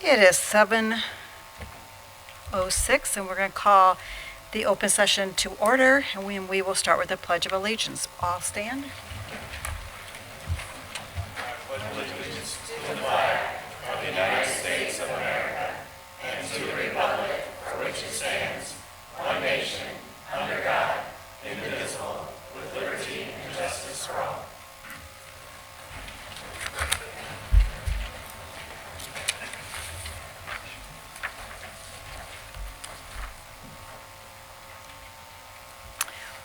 It is 7:06, and we're going to call the open session to order, and we will start with the Pledge of Allegiance. All stand. I pledge allegiance to the flag of the United States of America and to the republic for which it stands, one nation, under God, indivisible, with liberty and justice for all.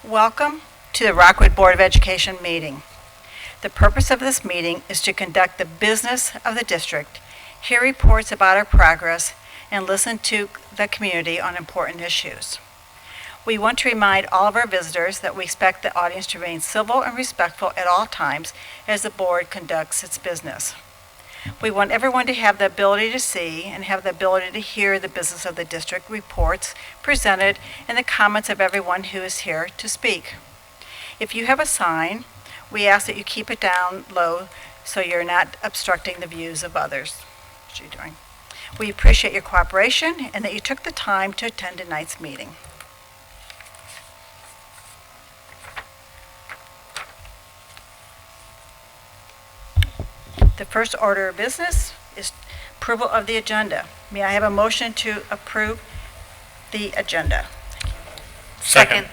Welcome to the Rockwood Board of Education meeting. The purpose of this meeting is to conduct the business of the district, hear reports about our progress, and listen to the community on important issues. We want to remind all of our visitors that we expect the audience to remain civil and respectful at all times as the board conducts its business. We want everyone to have the ability to see and have the ability to hear the business of the district reports presented and the comments of everyone who is here to speak. If you have a sign, we ask that you keep it down low so you're not obstructing the views of others. What are you doing? We appreciate your cooperation and that you took the time to attend tonight's meeting. The first order of business is approval of the agenda. May I have a motion to approve the agenda? Second.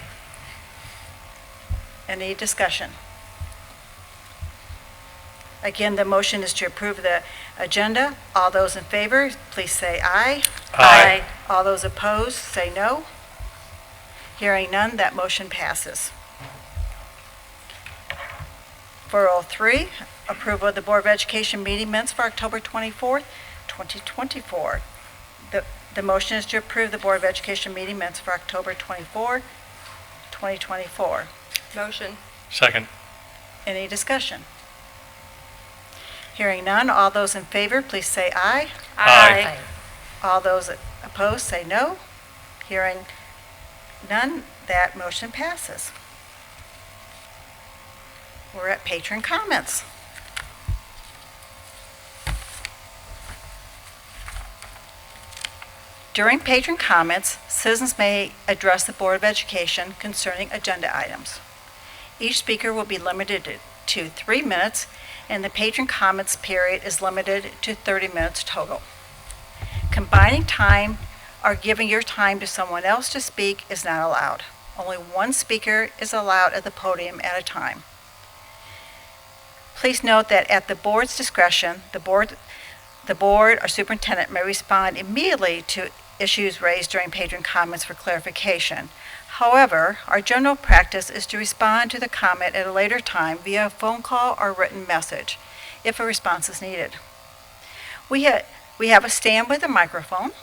Any discussion? Again, the motion is to approve the agenda. All those in favor, please say aye. Aye. All those opposed, say no. Hearing none, that motion passes. 403, approval of the Board of Education meeting minutes for October 24th, 2024. The motion is to approve the Board of Education meeting minutes for October 24, 2024. Motion. Second. Any discussion? Hearing none, all those in favor, please say aye. Aye. All those opposed, say no. Hearing none, that motion passes. We're at patron comments. During patron comments, citizens may address the Board of Education concerning agenda items. Each speaker will be limited to 3 minutes, and the patron comments period is limited to 30 minutes total. Combining time or giving your time to someone else to speak is not allowed. Only one speaker is allowed at the podium at a time. Please note that at the board's discretion, the board or superintendent may respond immediately to issues raised during patron comments for clarification. However, our general practice is to respond to the comment at a later time via a phone call or written message if a response is needed. We have a stand with a microphone,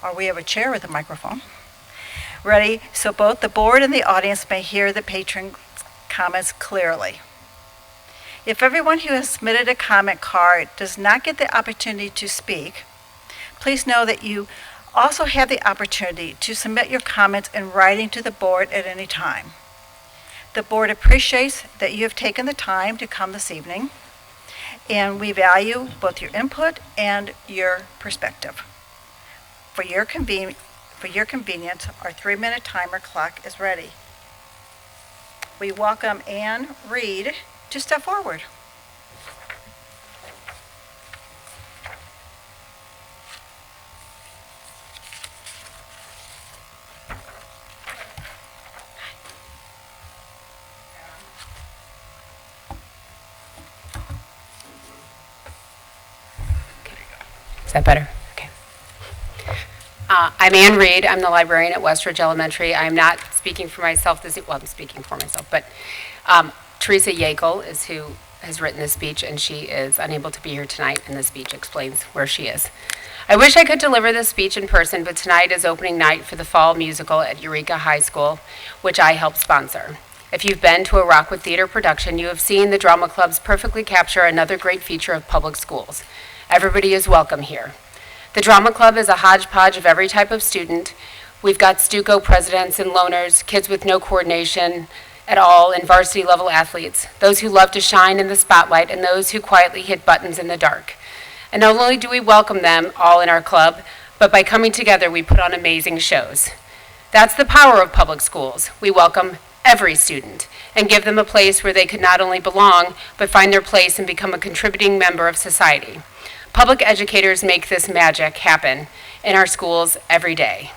or we have a chair with a microphone, ready so both the board and the audience may hear the patron comments clearly. If everyone who has submitted a comment card does not get the opportunity to speak, please know that you also have the opportunity to submit your comments in writing to the board at any time. The board appreciates that you have taken the time to come this evening, and we value both your input and your perspective. For your convenience, our 3-minute timer clock is ready. We welcome Ann Reed to step forward. Is that better? Okay. I'm Ann Reed. I'm the librarian at Westridge Elementary. I'm not speaking for myself well, I'm speaking for myself, but Teresa Yeakel is who has written this speech, and she is unable to be here tonight, and the speech explains where she is. I wish I could deliver this speech in person, but tonight is opening night for the fall musical at Eureka High School, which I help sponsor. If you've been to a Rockwood theater production, you have seen the drama clubs perfectly capture another great feature of public schools. Everybody is welcome here. The drama club is a hodgepodge of every type of student. We've got Stuco presidents and loners, kids with no coordination at all, and varsity level athletes, those who love to shine in the spotlight and those who quietly hit buttons in the dark. And not only do we welcome them all in our club, but by coming together, we put on amazing shows. That's the power of public schools. We welcome every student and give them a place where they could not only belong, but find their place and become a contributing member of society. Public educators make this magic happen in our schools every day.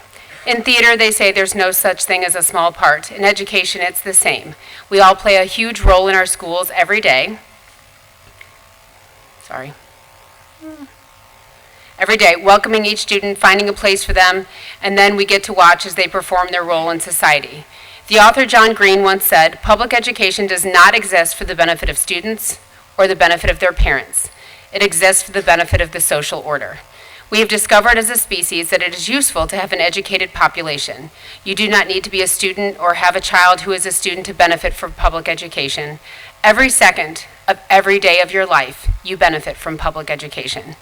In theater, they say there's no such thing as a small part. In education, it's the same. We all play a huge role in our schools every day. Every day, welcoming each student, finding a place for them, and then we get to watch as they perform their role in society. The author John Green once said, "Public education does not exist for the benefit of students or the benefit of their parents. It exists for the benefit of the social order." We have discovered as a species that it is useful to have an educated population. You do not need to be a student or have a child who is a student to benefit from public education. Every second of every day of your life, you benefit from public education.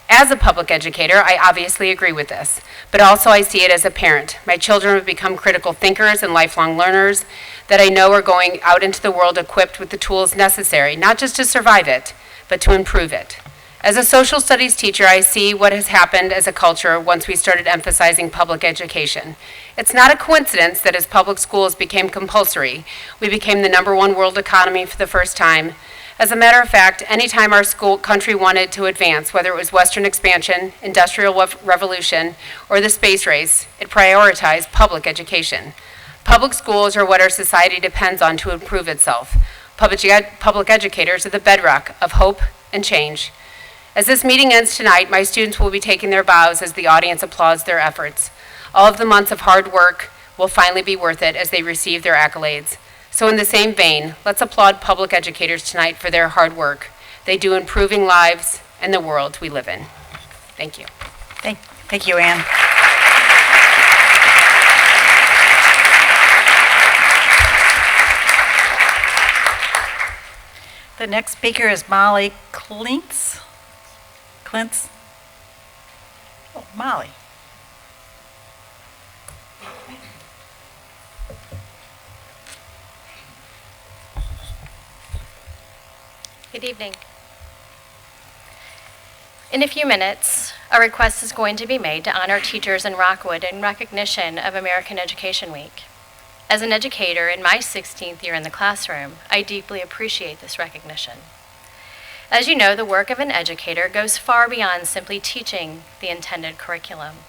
As a public educator, I obviously agree with this, but also I see it as a parent. My children have become critical thinkers and lifelong learners that I know are going out into the world equipped with the tools necessary, not just to survive it, but to improve it. As a social studies teacher, I see what has happened as a culture once we started emphasizing public education. It's not a coincidence that as public schools became compulsory, we became the #1 world economy for the first time. As a matter of fact, anytime our country wanted to advance, whether it was Western expansion, industrial revolution, or the space race, it prioritized public education. Public schools are what our society depends on to improve itself. Public educators are the bedrock of hope and change. As this meeting ends tonight, my students will be taking their bows as the audience applauds their efforts. All of the months of hard work will finally be worth it as they receive their accolades. So in the same vein, let's applaud public educators tonight for their hard work they do improving lives and the world we live in. Thank you. Thank you, Ann. The next speaker is Molly Klintz. Oh, Molly. Good evening. In a few minutes, a request is going to be made to honor teachers in Rockwood in recognition of American Education Week. As an educator in my 16th year in the classroom, I deeply appreciate this recognition. As you know, the work of an educator goes far beyond simply teaching the intended curriculum.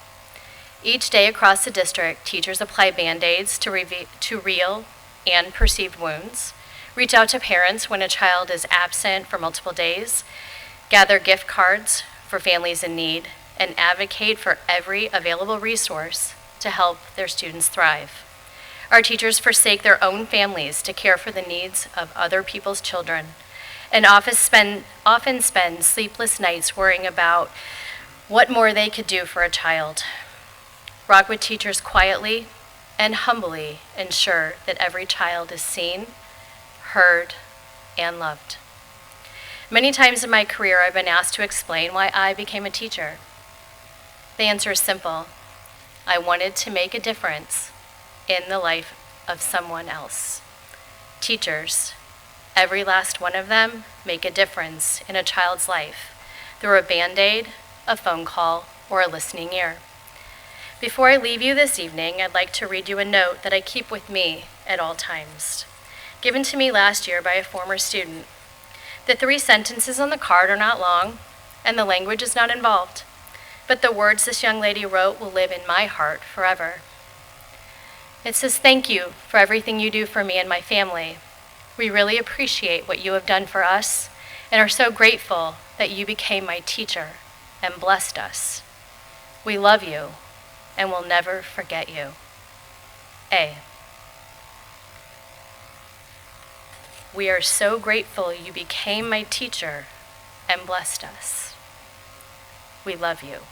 Each day across the district, teachers apply Band-Aids to real and perceived wounds, reach out to parents when a child is absent for multiple days, gather gift cards for families in need, and advocate for every available resource to help their students thrive. Our teachers forsake their own families to care for the needs of other people's children, and often spend sleepless nights worrying about what more they could do for a child. Rockwood teachers quietly and humbly ensure that every child is seen, heard, and loved. Many times in my career, I've been asked to explain why I became a teacher. The answer is simple. I wanted to make a difference in the life of someone else. Teachers, every last one of them, make a difference in a child's life through a Band-Aid, a phone call, or a listening ear. Before I leave you this evening, I'd like to read you a note that I keep with me at all times, given to me last year by a former student. The 3 sentences on the card are not long, and the language is not involved, but the words this young lady wrote will live in my heart forever. It says, "Thank you for everything you do for me and my family. We really appreciate what you have done for us and are so grateful that you became my teacher and blessed us. We love you and will never forget you. A. We are so grateful you became my teacher and blessed us. We love you."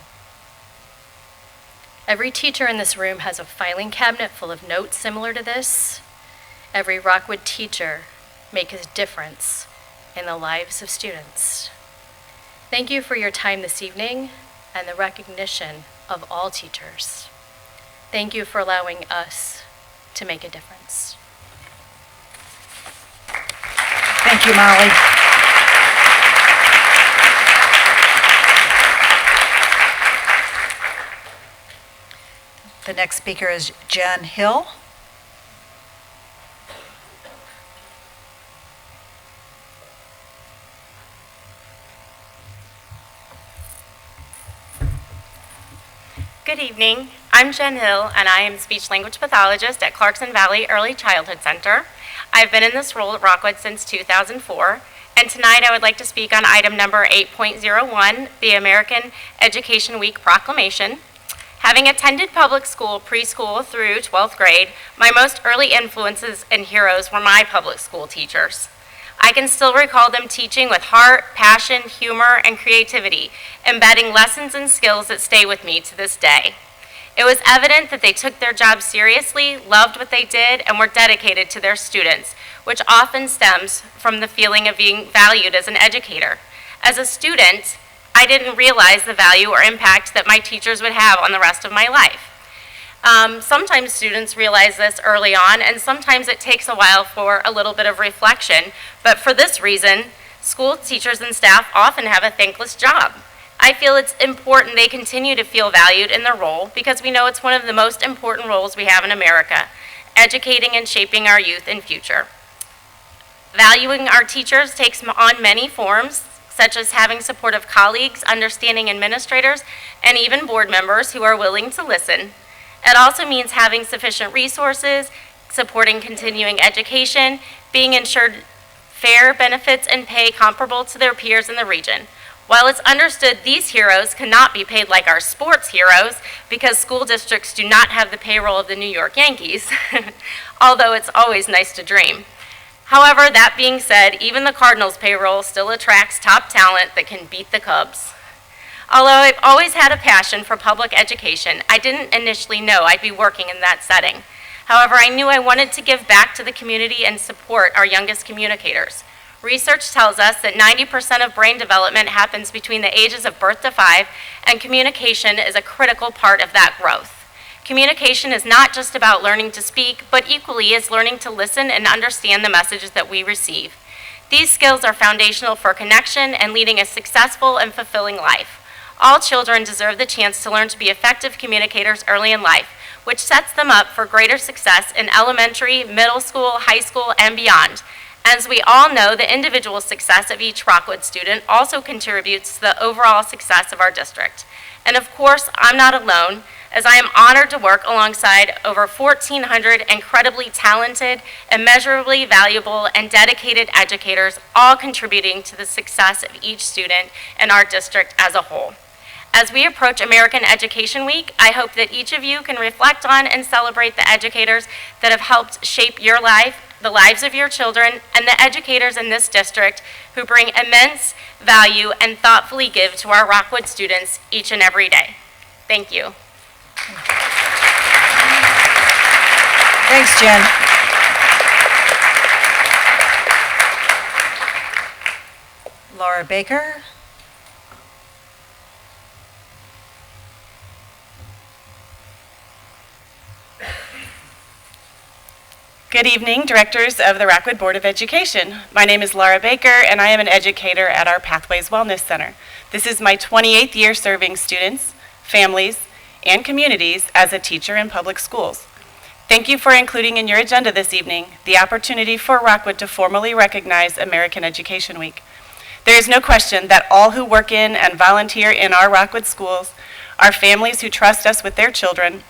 Every teacher in this room has a filing cabinet full of notes similar to this. Every Rockwood teacher makes a difference in the lives of students. Thank you for your time this evening and the recognition of all teachers. Thank you for allowing us to make a difference. Thank you, Molly. The next speaker is Jen Hill. Good evening. I'm Jen Hill, and I am speech language pathologist at Clarkson Valley Early Childhood Center. I've been in this role at Rockwood since 2004, and tonight I would like to speak on item number 8.01, the American Education Week Proclamation. Having attended public school preschool through 12th grade, my most early influences and heroes were my public school teachers. I can still recall them teaching with heart, passion, humor, and creativity, embedding lessons and skills that stay with me to this day. It was evident that they took their job seriously, loved what they did, and were dedicated to their students, which often stems from the feeling of being valued as an educator. As a student, I didn't realize the value or impact that my teachers would have on the rest of my life. Sometimes students realize this early on, and sometimes it takes a while for a little bit of reflection. But for this reason, school teachers and staff often have a thankless job. I feel it's important they continue to feel valued in their role because we know it's one of the most important roles we have in America, educating and shaping our youth and future. Valuing our teachers takes on many forms, such as having supportive colleagues, understanding administrators, and even board members who are willing to listen. It also means having sufficient resources, supporting continuing education, being ensured fair benefits and pay comparable to their peers in the region. While it's understood these heroes cannot be paid like our sports heroes because school districts do not have the payroll of the New York Yankees, although it's always nice to dream. However, that being said, even the Cardinals' payroll still attracts top talent that can beat the Cubs. Although I've always had a passion for public education, I didn't initially know I'd be working in that setting. However, I knew I wanted to give back to the community and support our youngest communicators. Research tells us that 90% of brain development happens between the ages of birth to 5, and communication is a critical part of that growth. Communication is not just about learning to speak, but equally is learning to listen and understand the messages that we receive. These skills are foundational for connection and leading a successful and fulfilling life. All children deserve the chance to learn to be effective communicators early in life, which sets them up for greater success in elementary, middle school, high school, and beyond. As we all know, the individual success of each Rockwood student also contributes to the overall success of our district. And of course, I'm not alone, as I am honored to work alongside over 1,400 incredibly talented, immeasurably valuable, and dedicated educators, all contributing to the success of each student in our district as a whole. As we approach American Education Week, I hope that each of you can reflect on and celebrate the educators that have helped shape your life, the lives of your children, and the educators in this district who bring immense value and thoughtfully give to our Rockwood students each and every day. Thank you. Thanks, Jen. Laura Baker. Good evening, directors of the Rockwood Board of Education. My name is Laura Baker, and I am an educator at our Pathways Wellness Center. This is my 28th year serving students, families, and communities as a teacher in public schools. Thank you for including in your agenda this evening the opportunity for Rockwood to formally recognize American Education Week. There is no question that all who work in and volunteer in our Rockwood schools, our families who trust us with their children,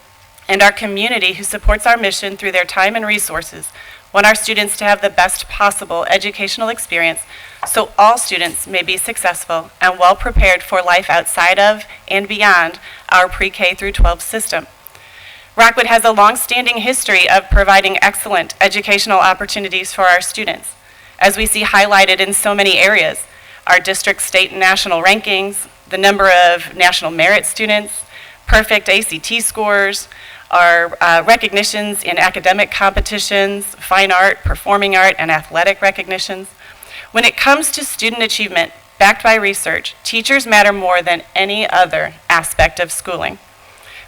and our community who supports our mission through their time and resources want our students to have the best possible educational experience so all students may be successful and well prepared for life outside of and beyond our pre-K through 12 system. Rockwood has a long-standing history of providing excellent educational opportunities for our students, as we see highlighted in so many areas: our district, state, and national rankings, the number of national merit students, perfect ACT scores, our recognitions in academic competitions, fine art, performing art, and athletic recognitions. When it comes to student achievement backed by research, teachers matter more than any other aspect of schooling.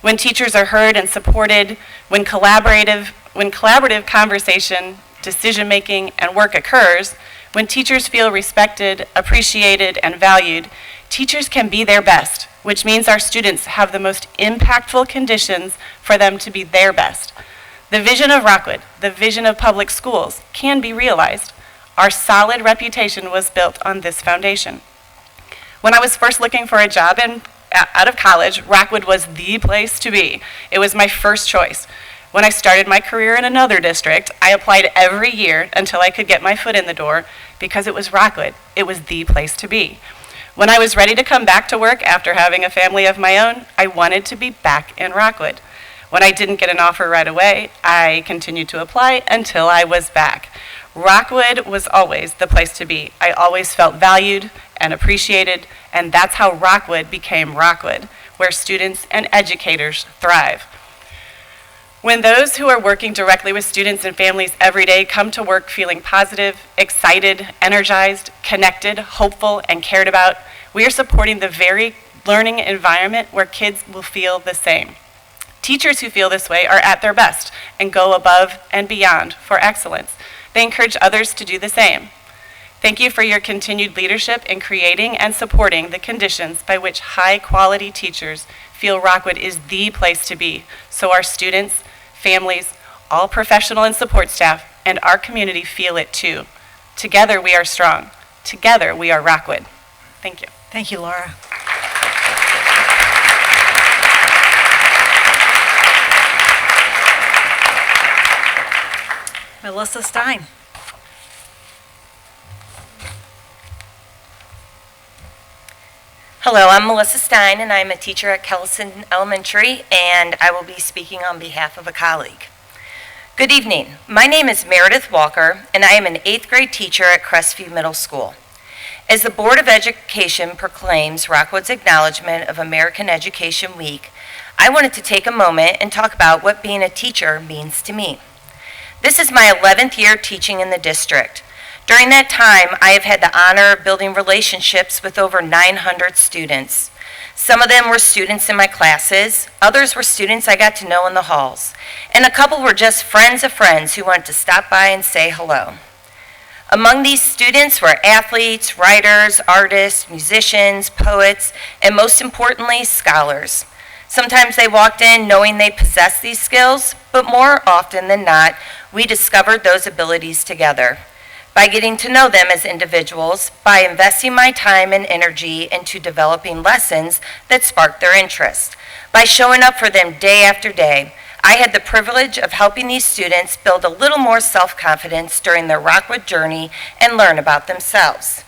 When teachers are heard and supported, when collaborative conversation, decision-making, and work occurs, when teachers feel respected, appreciated, and valued, teachers can be their best which means our students have the most impactful conditions for them to be their best. The vision of Rockwood, the vision of public schools, can be realized. Our solid reputation was built on this foundation. When I was first looking for a job out of college, Rockwood was the place to be. It was my first choice. When I started my career in another district, I applied every year until I could get my foot in the door because it was Rockwood. It was the place to be. When I was ready to come back to work after having a family of my own, I wanted to be back in Rockwood. When I didn't get an offer right away, I continued to apply until I was back. Rockwood was always the place to be. I always felt valued and appreciated, and that's how Rockwood became Rockwood, where students and educators thrive. When those who are working directly with students and families every day come to work feeling positive, excited, energized, connected, hopeful, and cared about, we are supporting the very learning environment where kids will feel the same. Teachers who feel this way are at their best and go above and beyond for excellence. They encourage others to do the same. Thank you for your continued leadership in creating and supporting the conditions by which high-quality teachers feel Rockwood is the place to be, so our students, families, all professional and support staff, and our community feel it too. Together we are strong. Together we are Rockwood. Thank you. Thank you, Laura. Melissa Stein. Hello, I'm Melissa Stein, and I'm a teacher at Kellison Elementary, and I will be speaking on behalf of a colleague. Good evening. My name is Meredith Walker, and I am an 8th grade teacher at Crestview Middle School. As the Board of Education proclaims Rockwood's acknowledgement of American Education Week, I wanted to take a moment and talk about what being a teacher means to me. This is my 11th year teaching in the district. During that time, I have had the honor of building relationships with over 900 students. Some of them were students in my classes, others were students I got to know in the halls, and a couple were just friends of friends who wanted to stop by and say hello. Among these students were athletes, writers, artists, musicians, poets, and most importantly, scholars. Sometimes they walked in knowing they possessed these skills, but more often than not, we discovered those abilities together. By getting to know them as individuals, by investing my time and energy into developing lessons that sparked their interest, by showing up for them day after day, I had the privilege of helping these students build a little more self-confidence during their Rockwood journey and learn about themselves.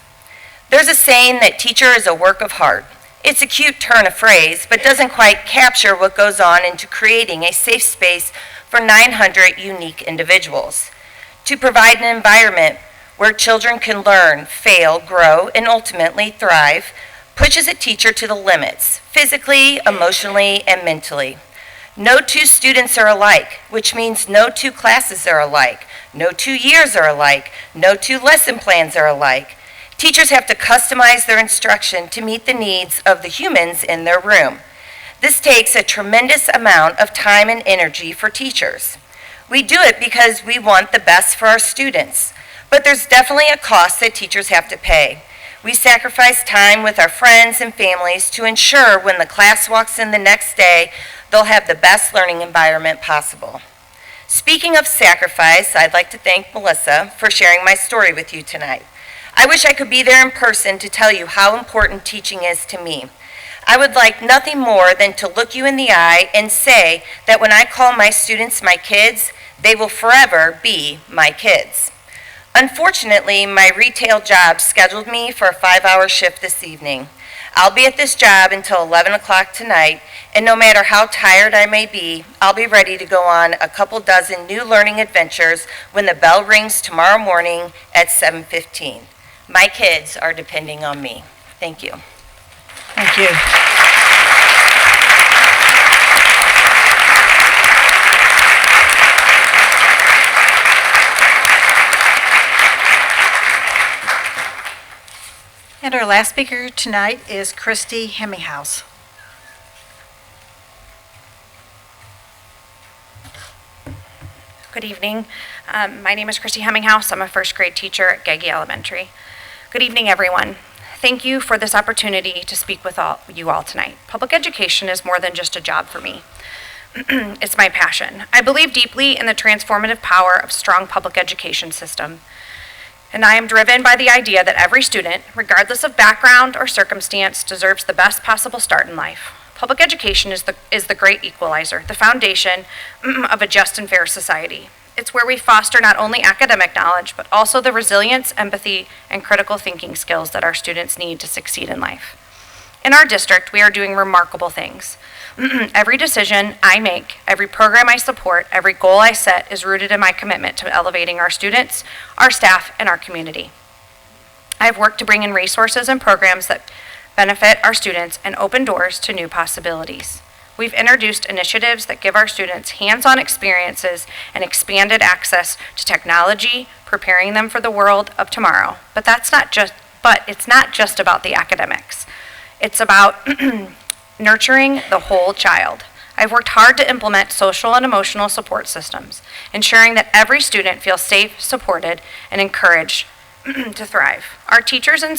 There's a saying that teacher is a work of art. It's a cute turn of phrase, but doesn't quite capture what goes on into creating a safe space for 900 unique individuals. To provide an environment where children can learn, fail, grow, and ultimately thrive, pushes a teacher to the limits, physically, emotionally, and mentally. No two students are alike, which means no two classes are alike, no 2 years are alike, no 2 lesson plans are alike. Teachers have to customize their instruction to meet the needs of the humans in their room. This takes a tremendous amount of time and energy for teachers. We do it because we want the best for our students, but there's definitely a cost that teachers have to pay. We sacrifice time with our friends and families to ensure when the class walks in the next day, they'll have the best learning environment possible. Speaking of sacrifice, I'd like to thank Melissa for sharing my story with you tonight. I wish I could be there in person to tell you how important teaching is to me. I would like nothing more than to look you in the eye and say that when I call my students my kids, they will forever be my kids. Unfortunately, my retail job scheduled me for a 5-hour shift this evening. I'll be at this job until 11 o'clock tonight, and no matter how tired I may be, I'll be ready to go on a couple dozen new learning adventures when the bell rings tomorrow morning at 7:15. My kids are depending on me. Thank you. Thank you. And our last speaker tonight is Christy Hemminghouse. Good evening. My name is Christy Hemminghouse. I'm a first grade teacher at Gaggy Elementary. Good evening, everyone. Thank you for this opportunity to speak with you all tonight. Public education is more than just a job for me. It's my passion. I believe deeply in the transformative power of strong public education system. And I am driven by the idea that every student, regardless of background or circumstance, deserves the best possible start in life. Public education is the great equalizer, the foundation of a just and fair society. It's where we foster not only academic knowledge, but also the resilience, empathy, and critical thinking skills that our students need to succeed in life. In our district, we are doing remarkable things. Every decision I make, every program I support, every goal I set is rooted in my commitment to elevating our students, our staff, and our community. I've worked to bring in resources and programs that benefit our students and open doors to new possibilities. We've introduced initiatives that give our students hands-on experiences and expanded access to technology, preparing them for the world of tomorrow. But it's not just about the academics. It's about nurturing the whole child. I've worked hard to implement social and emotional support systems, ensuring that every student feels safe, supported, and encouraged to thrive. Our teachers and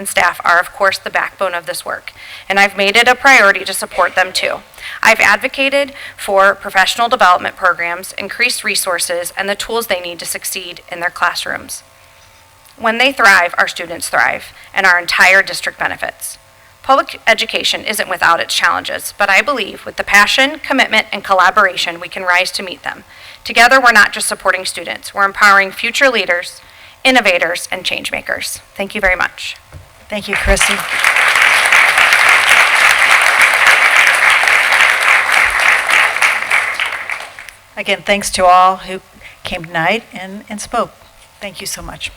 staff are, of course, the backbone of this work, and I've made it a priority to support them too. I've advocated for professional development programs, increased resources, and the tools they need to succeed in their classrooms. When they thrive, our students thrive, and our entire district benefits. Public education isn't without its challenges, but I believe with the passion, commitment, and collaboration, we can rise to meet them. Together, we're not just supporting students, we're empowering future leaders, innovators, and change makers. Thank you very much. Thank you, Christy. Again, thanks to all who came tonight and spoke. Thank you so much.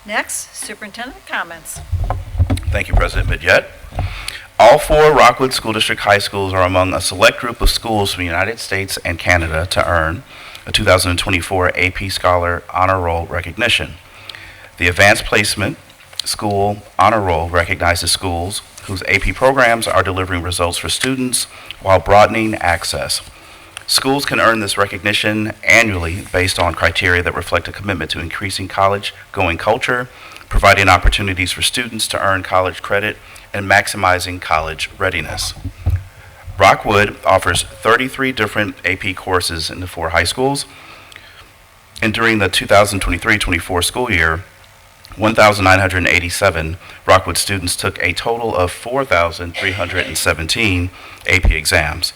Next, superintendent comments. Thank you, President Midget. All 4 Rockwood School District high schools are among a select group of schools from the United States and Canada to earn a 2024 AP Scholar Honor Roll recognition. The Advanced Placement School Honor Roll recognizes schools whose AP programs are delivering results for students while broadening access. Schools can earn this recognition annually based on criteria that reflect a commitment to increasing college-going culture, providing opportunities for students to earn college credit, and maximizing college readiness. Rockwood offers 33 different AP courses in the 4 high schools, and during the 2023-24 school year, 1,987 Rockwood students took a total of 4,317 AP exams.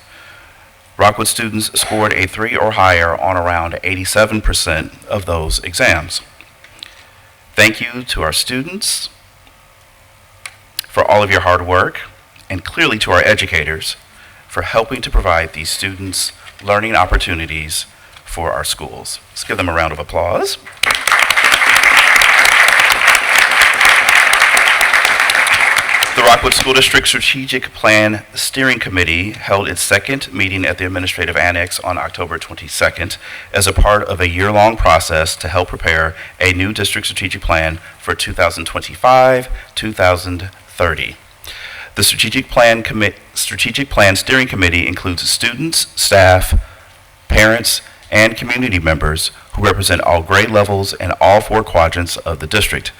Rockwood students scored a 3 or higher on around 87% of those exams. Thank you to our students for all of your hard work, and clearly to our educators for helping to provide these students learning opportunities for our schools. Let's give them a round of applause. The Rockwood School District Strategic Plan Steering Committee held its second meeting at the Administrative Annex on October 22nd as a part of a year-long process to help prepare a new district strategic plan for 2025-2030. The Strategic Plan Steering Committee includes students, staff, parents, and community members who represent all grade levels and all 4 quadrants of the district.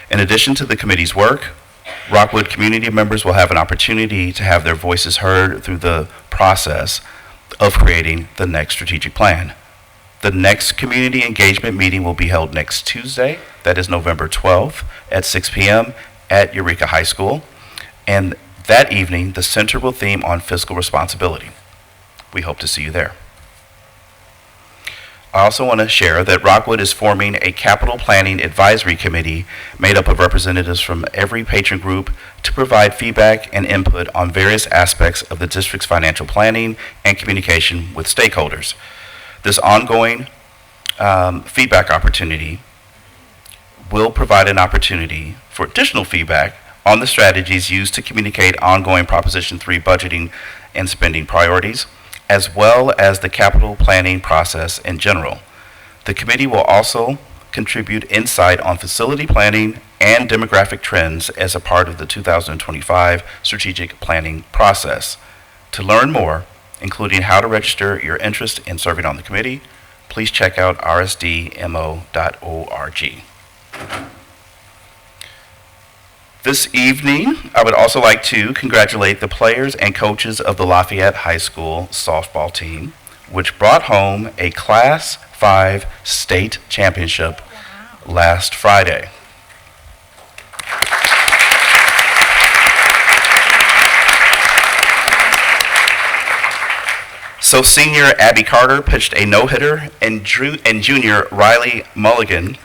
In addition to the committee's work, Rockwood community members will have an opportunity to have their voices heard through the process of creating the next strategic plan. The next community engagement meeting will be held next Tuesday, that is November 12th at 6 p.m. at Eureka High School. And that evening, the center will theme on fiscal responsibility. We hope to see you there. I also want to share that Rockwood is forming a capital planning advisory committee made up of representatives from every patron group to provide feedback and input on various aspects of the district's financial planning and communication with stakeholders. This ongoing feedback opportunity will provide an opportunity for additional feedback on the strategies used to communicate ongoing Proposition 3 budgeting and spending priorities, as well as the capital planning process in general. The committee will also contribute insight on facility planning and demographic trends as a part of the 2025 strategic planning process. To learn more, including how to register your interest in serving on the committee, please check out rsdmo.org. This evening, I would also like to congratulate the players and coaches of the Lafayette High School softball team, which brought home a Class 5 state championship last Friday. So senior Abby Carter pitched a no-hitter, and junior Riley Mulligan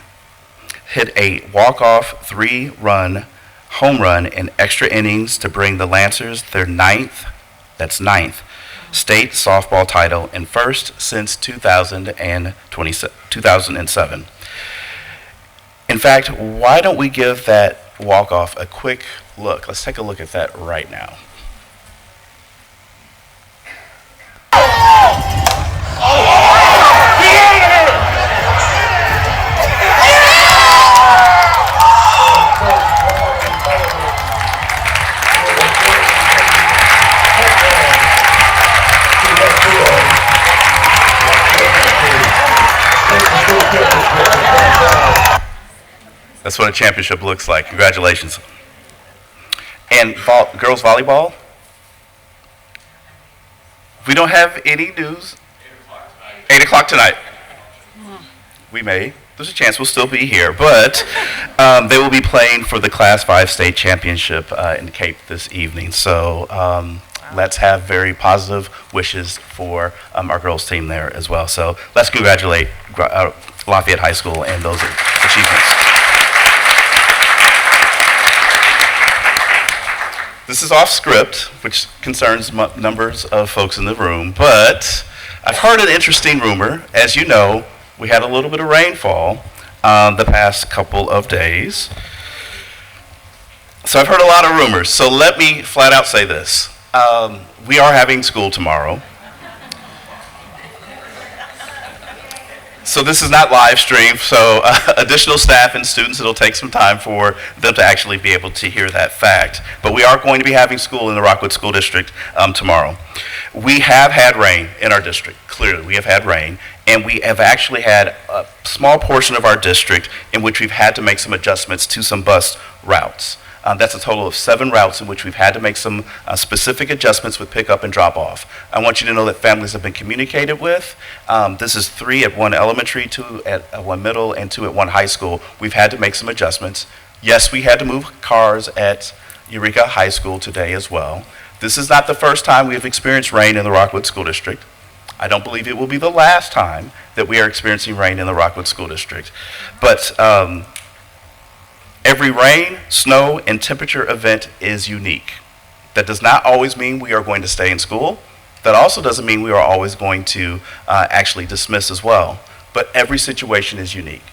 hit a walk-off 3-run home run in extra innings to bring the Lancers their ninth state softball title and first since 2007. In fact, why don't we give that walk-off a quick look? Let's take a look at that right now. That's what a championship looks like. Congratulations. And girls volleyball? We don't have any news. 8 o'clock tonight. We may. There's a chance we'll still be here. But they will be playing for the Class 5 state championship in Cape this evening. So let's have very positive wishes for our girls team there as well. So let's congratulate Lafayette High School and those achievements. This is off script, which concerns numbers of folks in the room, but I've heard an interesting rumor. As you know, we had a little bit of rainfall the past couple of days. So I've heard a lot of rumors. So let me flat out say this. We are having school tomorrow. So this is not live stream, so additional staff and students, it'll take some time for them to actually be able to hear that fact. But we are going to be having school in the Rockwood School District tomorrow. We have had rain in our district, clearly we have had rain, and we have actually had a small portion of our district in which we've had to make some adjustments to some bus routes. That's a total of 7 routes in which we've had to make some specific adjustments with pickup and drop off. I want you to know that families have been communicated with. This is 3 at one elementary, 2 at one middle, and 2 at one high school. We've had to make some adjustments. Yes, we had to move cars at Eureka High School today as well. This is not the first time we have experienced rain in the Rockwood School District. I don't believe it will be the last time that we are experiencing rain in the Rockwood School District. But every rain, snow, and temperature event is unique. That does not always mean we are going to stay in school. That also doesn't mean we are always going to actually dismiss as well. But every situation is unique.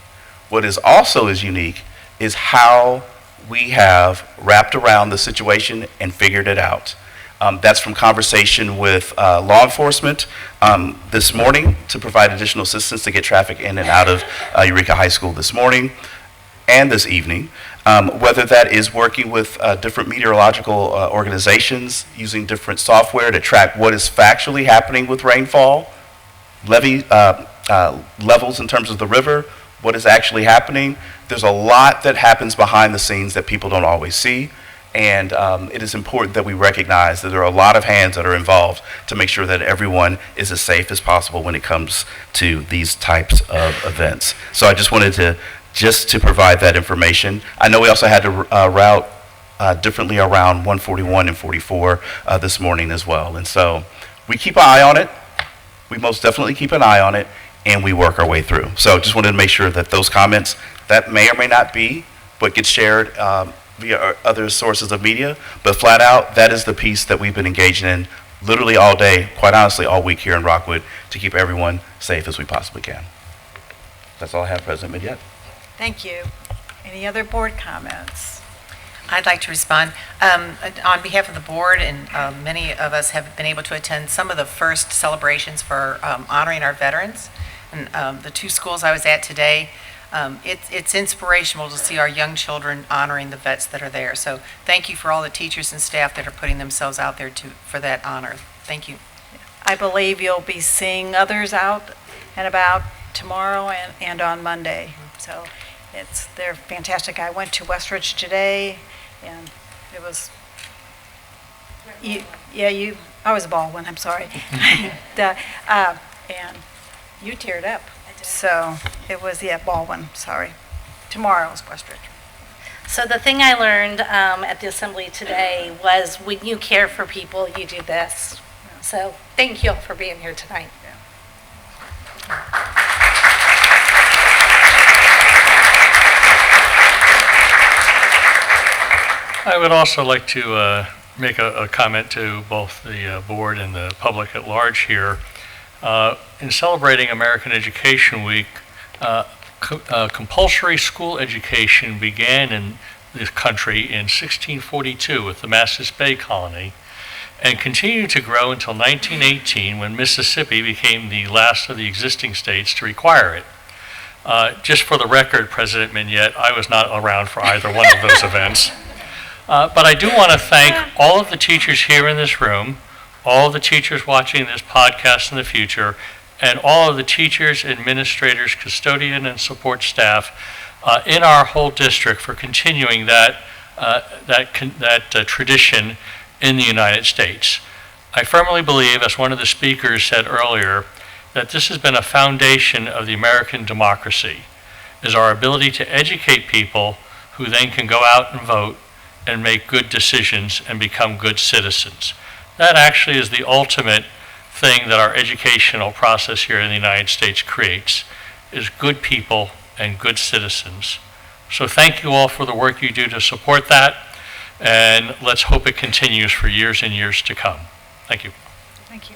What is also unique is how we have wrapped around the situation and figured it out. That's from conversation with law enforcement this morning to provide additional assistance to get traffic in and out of Eureka High School this morning and this evening, whether that is working with different meteorological organizations using different software to track what is factually happening with rainfall, levee levels in terms of the river, what is actually happening. There's a lot that happens behind the scenes that people don't always see, and it is important that we recognize that there are a lot of hands that are involved to make sure that everyone is as safe as possible when it comes to these types of events. So I just wanted to provide that information. I know we also had to route differently around 141 and 44 this morning as well. And so we keep an eye on it. We most definitely keep an eye on it, and we work our way through. So just wanted to make sure that those comments, that may or may not be what gets shared via other sources of media, but flat out, that is the piece that we've been engaging in literally all day, quite honestly, all week here in Rockwood to keep everyone safe as we possibly can. That's all I have, President Midyet. Thank you. Any other board comments? I'd like to respond. On behalf of the board, and many of us have been able to attend some of the first celebrations for honoring our veterans. And the 2 schools I was at today, it's inspirational to see our young children honoring the vets that are there. So thank you for all the teachers and staff that are putting themselves out there for that honor. Thank you. I believe you'll be seeing others out and about tomorrow and on Monday. So they're fantastic. I went to Westridge today, and it was, I was a Baldwin, I'm sorry. And you teared up. So it was, Baldwin, sorry. Tomorrow's Westridge. So the thing I learned at the assembly today was when you care for people, you do this. So thank you all for being here tonight. I would also like to make a comment to both the board and the public at large here. In celebrating American Education Week, compulsory school education began in this country in 1642 with the Massachusetts Bay Colony and continued to grow until 1918 when Mississippi became the last of the existing states to require it. Just for the record, President Mignette, I was not around for either one of those events. But I do want to thank all of the teachers here in this room, all of the teachers watching this podcast in the future, and all of the teachers, administrators, custodian, and support staff in our whole district for continuing that tradition in the United States. I firmly believe, as one of the speakers said earlier, that this has been a foundation of the American democracy, is our ability to educate people who then can go out and vote and make good decisions and become good citizens. That actually is the ultimate thing that our educational process here in the United States creates, is good people and good citizens. So thank you all for the work you do to support that, and let's hope it continues for years and years to come. Thank you. Thank you.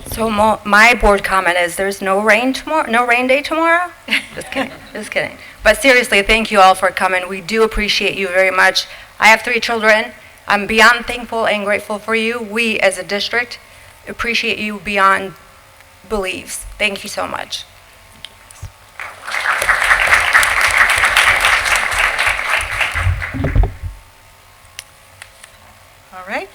So my board comment is there's no rain tomorrow, no rain day tomorrow? Just kidding, just kidding. But seriously, thank you all for coming. We do appreciate you very much. I have 3 children. I'm beyond thankful and grateful for you. We as a district appreciate you beyond beliefs. Thank you so much. All right.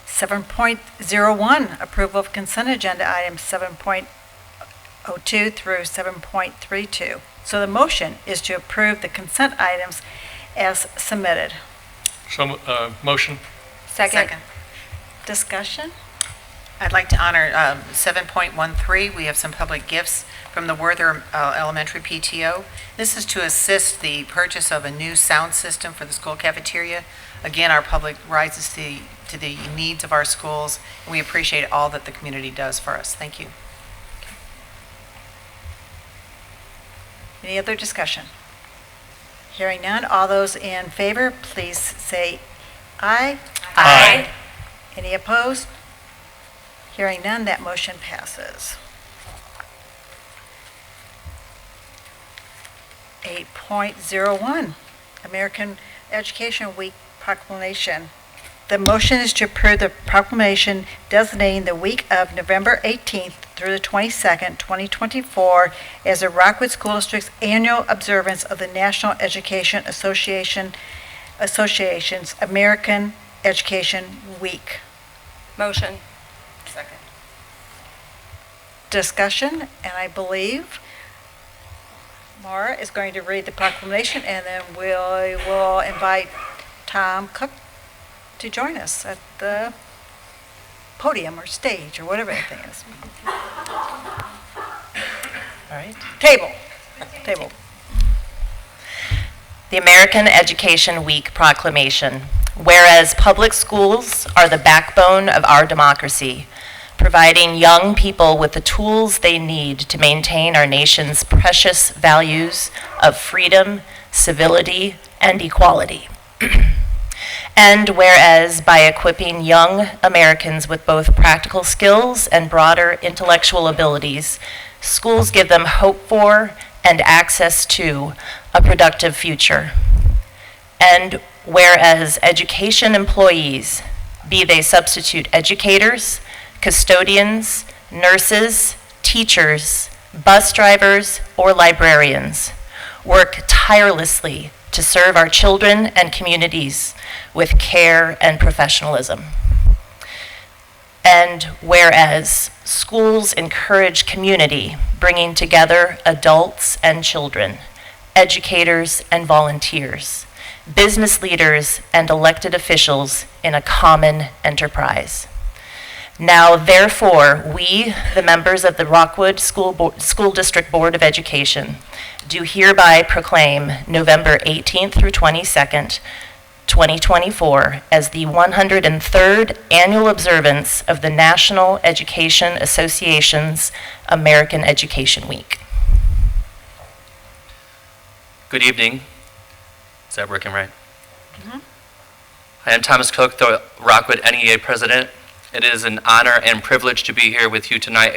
7.01, approval of consent agenda items 7.02 through 7.32. So the motion is to approve the consent items as submitted. So, motion? Second. Discussion? I'd like to honor 7.13. We have some public gifts from the Werther Elementary PTO. This is to assist the purchase of a new sound system for the school cafeteria. Again, our public rises to the needs of our schools, and we appreciate all that the community does for us. Thank you. Any other discussion? Hearing none, all those in favor, please say aye. Aye. Any opposed? Hearing none, that motion passes. 8.01, American Education Week proclamation. The motion is to approve the proclamation designating the week of November 18th through the 22nd, 2024 as the Rockwood School District's annual observance of the National Education Association's American Education Week. Motion. Second. Discussion, and I believe Mara is going to read the proclamation, and then we will invite Tom Cook to join us at the podium or stage or whatever that thing is. All right. Table. The American Education Week Proclamation. Whereas public schools are the backbone of our democracy, providing young people with the tools they need to maintain our nation's precious values of freedom, civility, and equality. And whereas by equipping young Americans with both practical skills and broader intellectual abilities, schools give them hope for and access to a productive future. And whereas education employees, be they substitute educators, custodians, nurses, teachers, bus drivers, or librarians, work tirelessly to serve our children and communities with care and professionalism. And whereas schools encourage community, bringing together adults and children, educators and volunteers, business leaders and elected officials in a common enterprise. Now, therefore, we, the members of the Rockwood School District Board of Education, do hereby proclaim November 18th through 22nd, 2024 as the 103rd annual observance of the National Education Association's American Education Week. Good evening. Is that working right? I am Thomas Cook, the Rockwood NEA President. It is an honor and privilege to be here with you tonight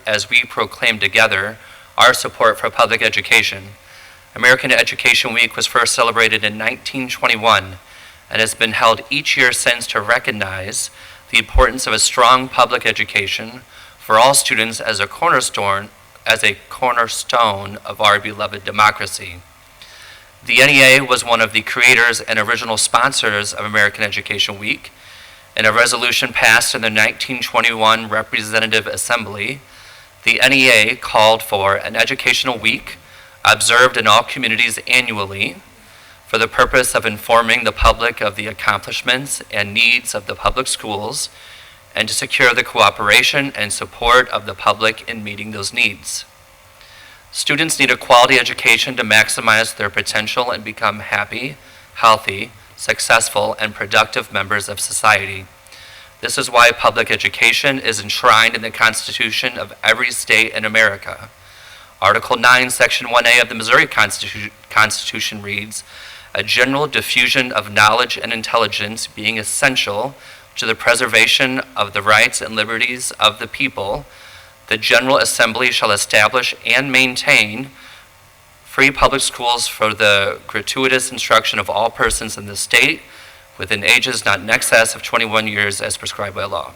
as we proclaim together our support for public education. American Education Week was first celebrated in 1921 and has been held each year since to recognize the importance of a strong public education for all students as a cornerstone of our beloved democracy. The NEA was one of the creators and original sponsors of American Education Week. In a resolution passed in the 1921 Representative Assembly, the NEA called for an educational week observed in all communities annually for the purpose of informing the public of the accomplishments and needs of the public schools and to secure the cooperation and support of the public in meeting those needs. Students need a quality education to maximize their potential and become happy, healthy, successful, and productive members of society. This is why public education is enshrined in the Constitution of every state in America. Article 9, Section 1A of the Missouri Constitution reads, "A general diffusion of knowledge and intelligence being essential to the preservation of the rights and liberties of the people, the General Assembly shall establish and maintain free public schools for the gratuitous instruction of all persons in the state within ages not in excess of 21 years as prescribed by law."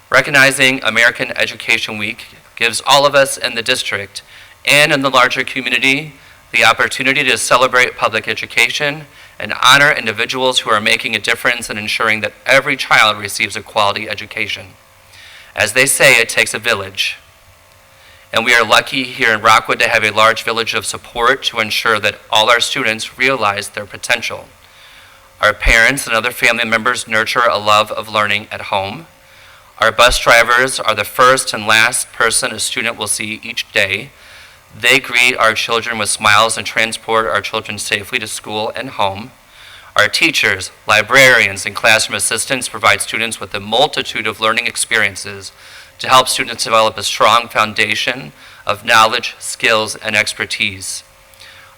Recognizing American Education Week gives all of us in the district and in the larger community the opportunity to celebrate public education and honor individuals who are making a difference in ensuring that every child receives a quality education. As they say, it takes a village. And we are lucky here in Rockwood to have a large village of support to ensure that all our students realize their potential. Our parents and other family members nurture a love of learning at home. Our bus drivers are the first and last person a student will see each day. They greet our children with smiles and transport our children safely to school and home. Our teachers, librarians, and classroom assistants provide students with a multitude of learning experiences to help students develop a strong foundation of knowledge, skills, and expertise.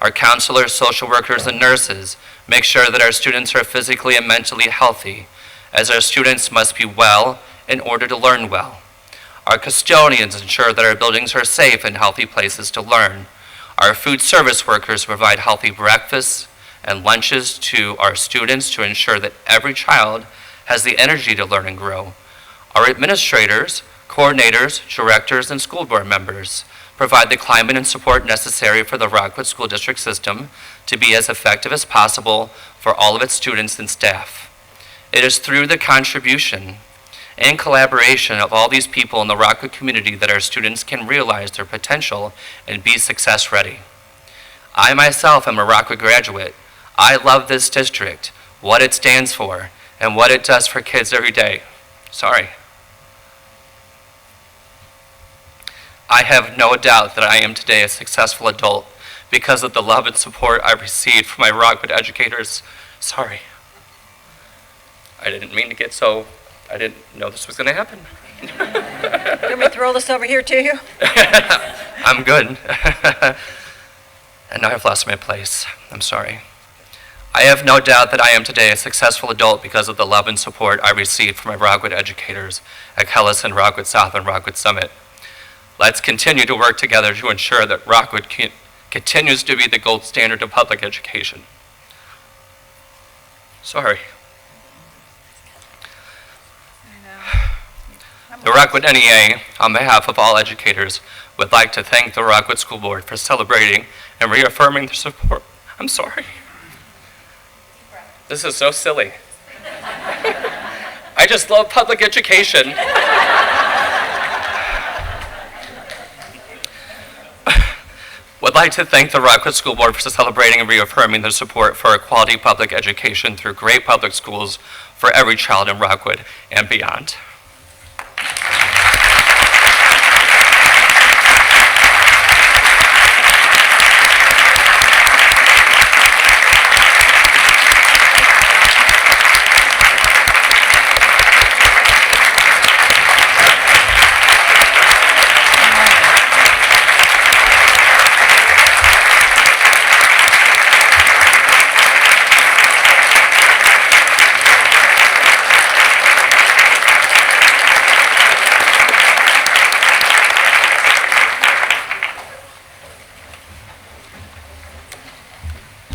Our counselors, social workers, and nurses make sure that our students are physically and mentally healthy, as our students must be well in order to learn well. Our custodians ensure that our buildings are safe and healthy places to learn. Our food service workers provide healthy breakfasts and lunches to our students to ensure that every child has the energy to learn and grow. Our administrators, coordinators, directors, and school board members provide the climate and support necessary for the Rockwood School District system to be as effective as possible for all of its students and staff. It is through the contribution and collaboration of all these people in the Rockwood community that our students can realize their potential and be success ready. I myself am a Rockwood graduate. I love this district, what it stands for, and what it does for kids every day. Sorry. I have no doubt that I am today a successful adult because of the love and support I received from my Rockwood educators. Sorry. I didn't mean to get so, I didn't know this was going to happen. You want me to throw this over here to you? I'm good. And now I've lost my place. I'm sorry. I have no doubt that I am today a successful adult because of the love and support I received from my Rockwood educators at Kellison, Rockwood South, and Rockwood Summit. Let's continue to work together to ensure that Rockwood continues to be the gold standard of public education. Sorry. The Rockwood NEA, on behalf of all educators, would like to thank the Rockwood School Board for celebrating and reaffirming their support. I'm sorry. This is so silly. I just love public education. Would like to thank the Rockwood School Board for celebrating and reaffirming their support for a quality public education through great public schools for every child in Rockwood and beyond.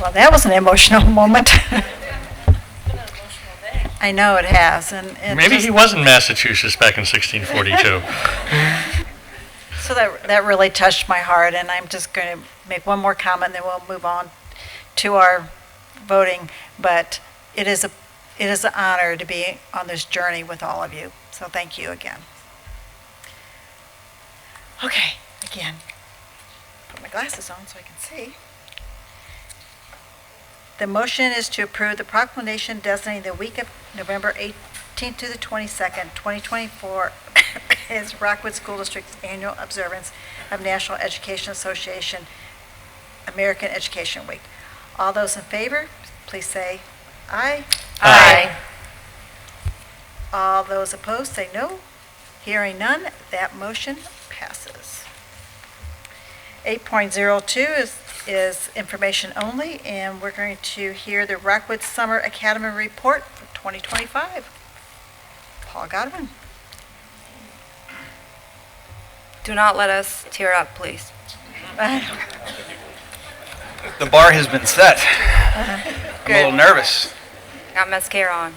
Well, that was an emotional moment. I know it has, and Maybe he was in Massachusetts back in 1642. So that really touched my heart, and I'm just going to make one more comment, then we'll move on to our voting. But it is an honor to be on this journey with all of you. So thank you again. Okay, again, put my glasses on so I can see. The motion is to approve the proclamation designating the week of November 18th to the 22nd, 2024 as Rockwood School District's annual observance of National Education Association American Education Week. All those in favor, please say aye. Aye. All those opposed, say no. Hearing none, that motion passes. 8.02 is information only, and we're going to hear the Rockwood Summer Academy Report for 2025. Paul Godwin. Do not let us tear up, please. The bar has been set. I'm a little nervous. Got mascara on.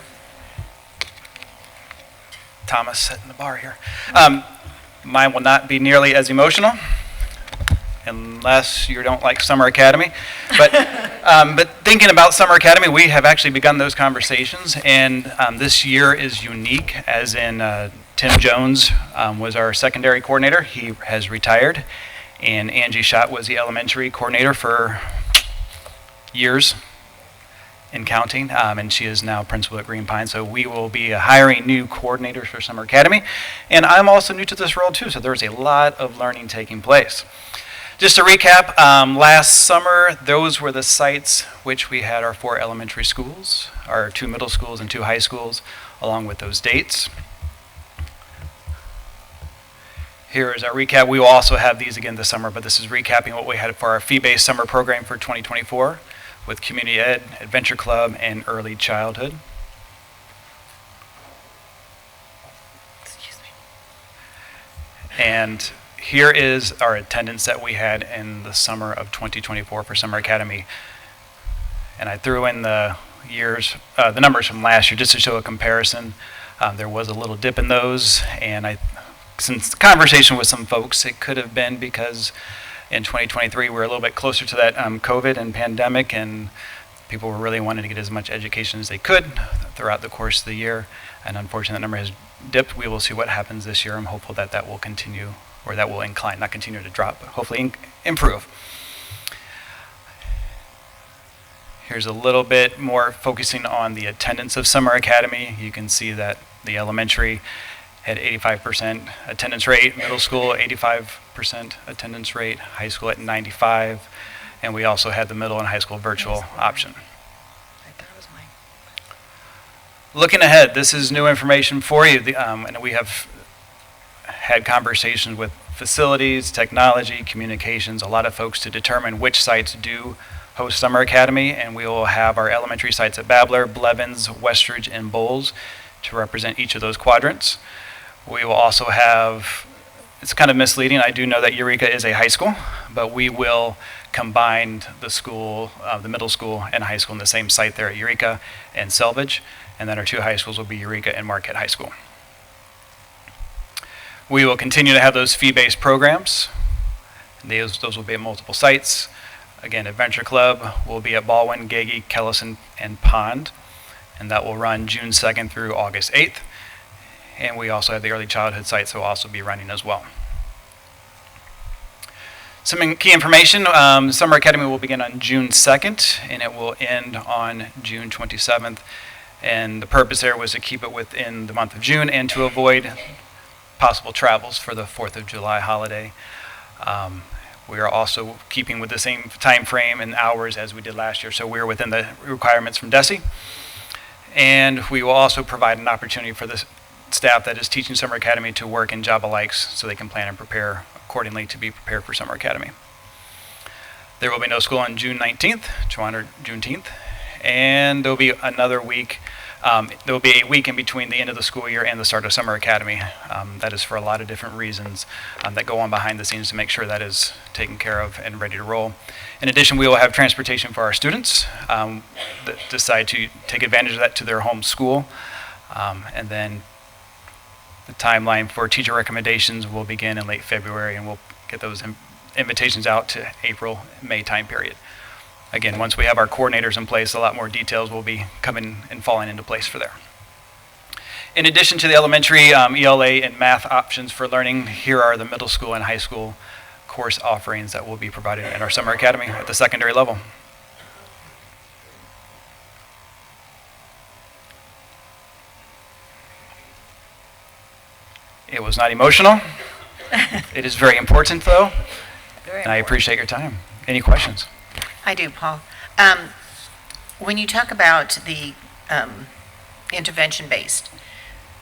Thomas setting the bar here. Mine will not be nearly as emotional, unless you don't like Summer Academy. But thinking about Summer Academy, we have actually begun those conversations, and this year is unique, as in Tim Jones was our secondary coordinator. He has retired, and Angie Schott was the elementary coordinator for years and counting, and she is now principal at Green Pine. So we will be hiring new coordinators for Summer Academy, and I'm also new to this role too, so there's a lot of learning taking place. Just to recap, last summer, those were the sites which we had our 4 elementary schools, our 2 middle schools and 2 high schools, along with those dates. Here is our recap. We will also have these again this summer, but this is recapping what we had for our fee-based summer program for 2024 with Community Ed, Adventure Club, and Early Childhood. Excuse me. And here is our attendance that we had in the summer of 2024 for Summer Academy. And I threw in the numbers from last year just to show a comparison. There was a little dip in those, and since conversation with some folks, it could have been because in 2023 we were a little bit closer to that COVID and pandemic, and people were really wanting to get as much education as they could throughout the course of the year. And unfortunately, that number has dipped. We will see what happens this year. I'm hopeful that that will continue, or that will incline, not continue to drop, but hopefully improve. Here's a little bit more focusing on the attendance of Summer Academy. You can see that the elementary had 85% attendance rate, middle school 85% attendance rate, high school at 95%, and we also had the middle and high school virtual option. I thought it was mine. Looking ahead, this is new information for you, and we have had conversations with facilities, technology, communications, a lot of folks to determine which sites do host Summer Academy, and we will have our elementary sites at Babler, Blevins, Westridge, and Bowles to represent each of those quadrants. We will also have, it's kind of misleading, I do know that Eureka is a high school, but we will combine the school, the middle school and high school in the same site there at Eureka and Selvage, and then our 2 high schools will be Eureka and Marquette High School. We will continue to have those fee-based programs. Those will be at multiple sites. Again, Adventure Club will be at Baldwin, Gagey, Kellison, and Pond, and that will run June 2nd through August 8th. And we also have the early childhood sites that will also be running as well. Some key information, Summer Academy will begin on June 2nd, and it will end on June 27th. And the purpose there was to keep it within the month of June and to avoid possible travels for the 4th of July holiday. We are also keeping with the same time frame and hours as we did last year, so we're within the requirements from DESE. And we will also provide an opportunity for the staff that is teaching Summer Academy to work in job alikes so they can plan and prepare accordingly to be prepared for Summer Academy. There will be no school on June 19th, to honor Juneteenth, and there will be another week. There will be a week in between the end of the school year and the start of Summer Academy. That is for a lot of different reasons that go on behind the scenes to make sure that is taken care of and ready to roll. In addition, we will have transportation for our students that decide to take advantage of that to their home school. And then the timeline for teacher recommendations will begin in late February, and we'll get those invitations out to April, May time period. Again, once we have our coordinators in place, a lot more details will be coming and falling into place for there. In addition to the elementary ELA and math options for learning, here are the middle school and high school course offerings that will be provided in our Summer Academy at the secondary level. It was not emotional. It is very important, though, and I appreciate your time. Any questions? I do, Paul. When you talk about the intervention-based,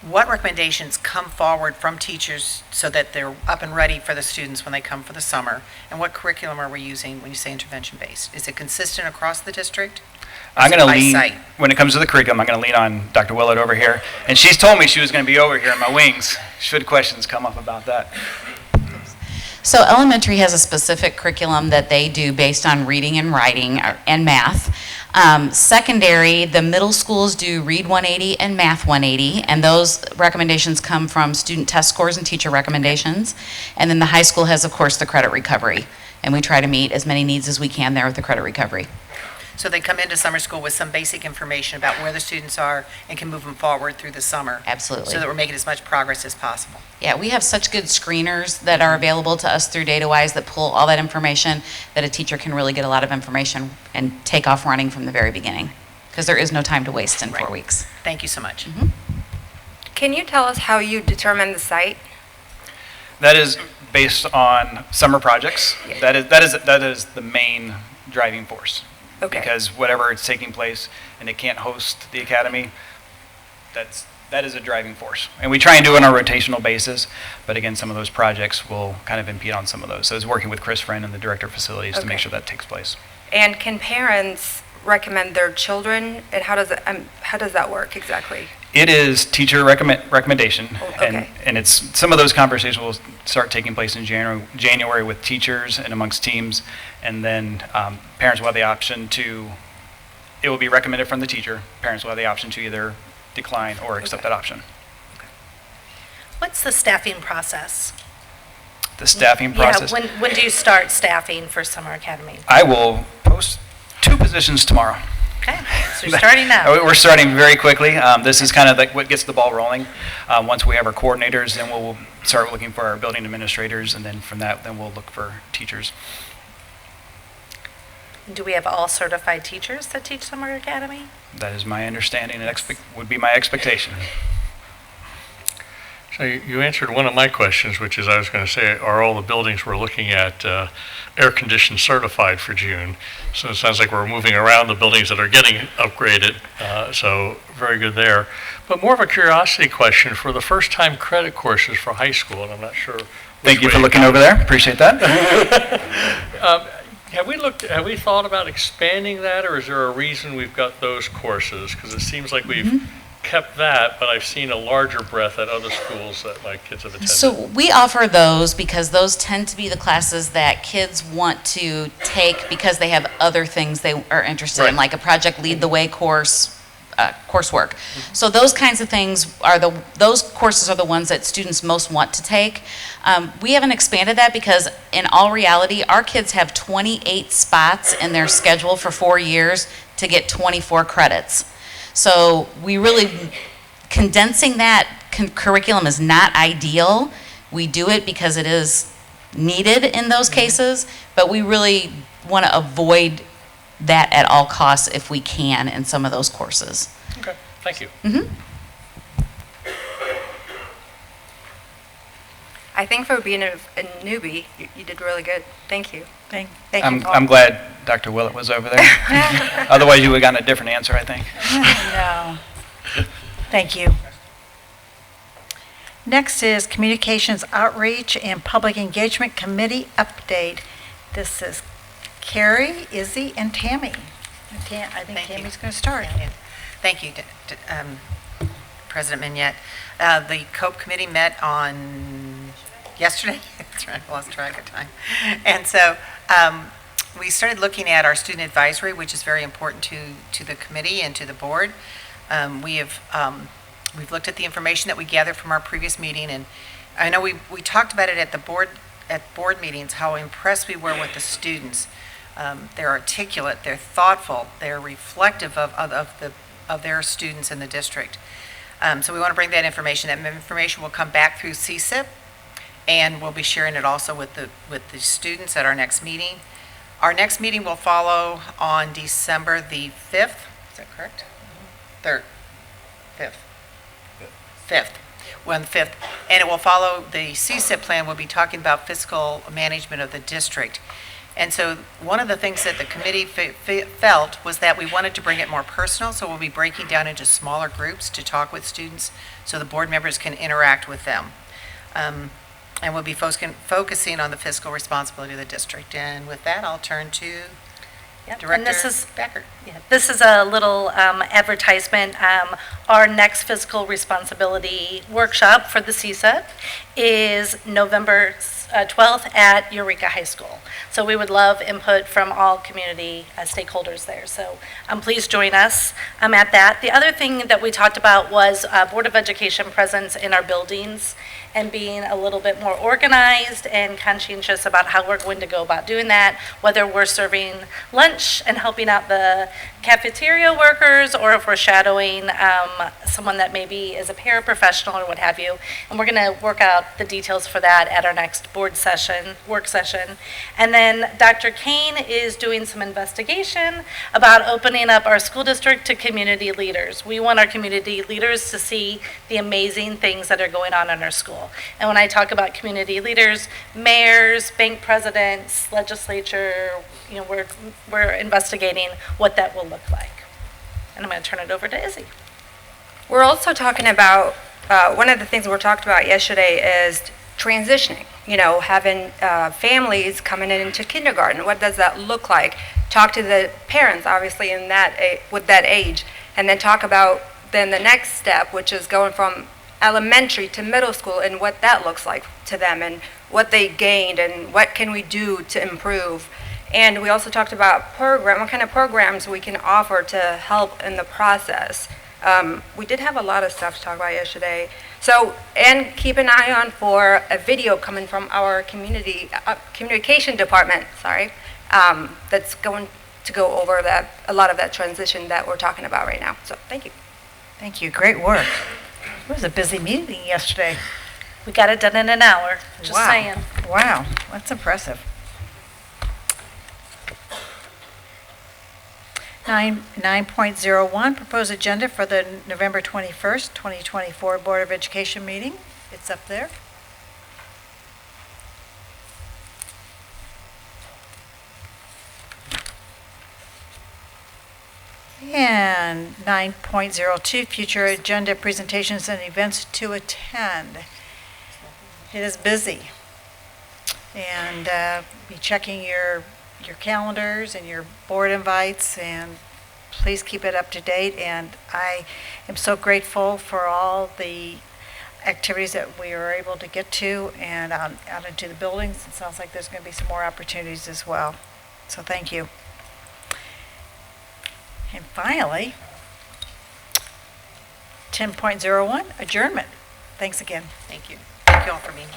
what recommendations come forward from teachers so that they're up and ready for the students when they come for the summer? And what curriculum are we using when you say intervention-based? Is it consistent across the district? I'm going to lean, when it comes to the curriculum, I'm going to lean on Dr. Willett over here. And she's told me she was going to be over here in my wings, should questions come up about that. So elementary has a specific curriculum that they do based on reading and writing and math. Secondary, the middle schools do Read 180 and Math 180, and those recommendations come from student test scores and teacher recommendations. And then the high school has, of course, the credit recovery, and we try to meet as many needs as we can there with the credit recovery. So they come into summer school with some basic information about where the students are and can move them forward through the summer. Absolutely. So that we're making as much progress as possible. Yeah, we have such good screeners that are available to us through DataWise that pull all that information that a teacher can really get a lot of information and take off running from the very beginning, because there is no time to waste in 4 weeks. Thank you so much. Mm-hmm. Can you tell us how you determine the site? That is based on summer projects. That is the main driving force. Okay. Because whatever is taking place and it can't host the academy, that is a driving force. And we try and do it on a rotational basis, but again, some of those projects will kind of impede on some of those. So it's working with Chris Friend and the Director of Facilities to make sure that takes place. And can parents recommend their children, and how does that work exactly? It is teacher recommendation, okay. and it's some of those conversations will start taking place in January with teachers and amongst teams, and then parents will have the option to, it will be recommended from the teacher, parents will have the option to either decline or accept that option. What's the staffing process? The staffing process? Yeah, when do you start staffing for Summer Academy? I will post 2 positions tomorrow. Okay, so you're starting now. We're starting very quickly. This is kind of like what gets the ball rolling. Once we have our coordinators, then we'll start looking for our building administrators, and then from that, then we'll look for teachers. Do we have all certified teachers that teach Summer Academy? That is my understanding and would be my expectation. So you answered one of my questions, which is I was going to say, are all the buildings we're looking at air-conditioned certified for June? So it sounds like we're moving around the buildings that are getting upgraded, so very good there. But more of a curiosity question for the first-time credit courses for high school, and I'm not sure. Thank you for looking over there. Appreciate that. Have we thought about expanding that, or is there a reason we've got those courses? Because it seems like we've kept that, but I've seen a larger breadth at other schools that my kids have attended. So we offer those because those tend to be the classes that kids want to take because they have other things they are interested in, like a Project Lead the Way course, coursework. So those kinds of things those courses are the ones that students most want to take. We haven't expanded that because in all reality, our kids have 28 spots in their schedule for 4 years to get 24 credits. So we really, condensing that curriculum is not ideal. We do it because it is needed in those cases, but we really want to avoid that at all costs if we can in some of those courses. Okay, thank you. I think for being a newbie, you did really good. Thank you. Thank you, Paul. I'm glad Dr. Willett was over there. Otherwise, you would have gotten a different answer, I think. No. Thank you. Next is Communications Outreach and Public Engagement Committee update. This is Carrie, Izzy, and Tammy. I think Tammy's going to start. Thank you, President Mignette. The COPE committee met on yesterday. That's right, I lost track of time. And so we started looking at our student advisory, which is very important to the committee and to the board. We've looked at the information that we gathered from our previous meeting, and I know we talked about it at board meetings, how impressed we were with the students. They're articulate, they're thoughtful, they're reflective of their students in the district. So we want to bring that information. That information will come back through CSIP, and we'll be sharing it also with the students at our next meeting. Our next meeting will follow on December the 5th. Is that correct? 3rd. 5th. Well, on the 5th. And it will follow the CSIP plan. We'll be talking about fiscal management of the district. And so one of the things that the committee felt was that we wanted to bring it more personal, so we'll be breaking down into smaller groups to talk with students so the board members can interact with them. And we'll be focusing on the fiscal responsibility of the district. And with that, I'll turn to Director And this is Becker. Yeah, this is a little advertisement. Our next fiscal responsibility workshop for the CSEP is November 12th at Eureka High School. So we would love input from all community stakeholders there. So please join us at that. The other thing that we talked about was Board of Education presence in our buildings and being a little bit more organized and conscientious about how we're going to go about doing that, whether we're serving lunch and helping out the cafeteria workers, or if we're shadowing someone that maybe is a paraprofessional or what have you. And we're going to work out the details for that at our next work session. And then Dr. Kane is doing some investigation about opening up our school district to community leaders. We want our community leaders to see the amazing things that are going on in our school. And when I talk about community leaders, mayors, bank presidents, legislature, we're investigating what that will look like. And I'm going to turn it over to Izzy. We're also talking about, one of the things we talked about yesterday is transitioning, having families coming into kindergarten. What does that look like? Talk to the parents, obviously, with that age, and then talk about then the next step, which is going from elementary to middle school and what that looks like to them and what they gained and what can we do to improve. And we also talked about what kind of programs we can offer to help in the process. We did have a lot of stuff to talk about yesterday. So, and keep an eye on for a video coming from our communication department, that's going to go over a lot of that transition that we're talking about right now. So, thank you. Thank you. Great work. It was a busy meeting yesterday. We got it done in an hour, just Wow. saying. Wow, that's impressive. 9.01, proposed agenda for the November 21st, 2024 Board of Education meeting. It's up there. And 9.02, future agenda presentations and events to attend. It is busy. And be checking your calendars and your board invites, and please keep it up to date. And I am so grateful for all the activities that we were able to get to and out into the buildings. It sounds like there's going to be some more opportunities as well. So thank you. And finally, 10.01, adjournment. Thanks again. Thank you. Thank you all for being here.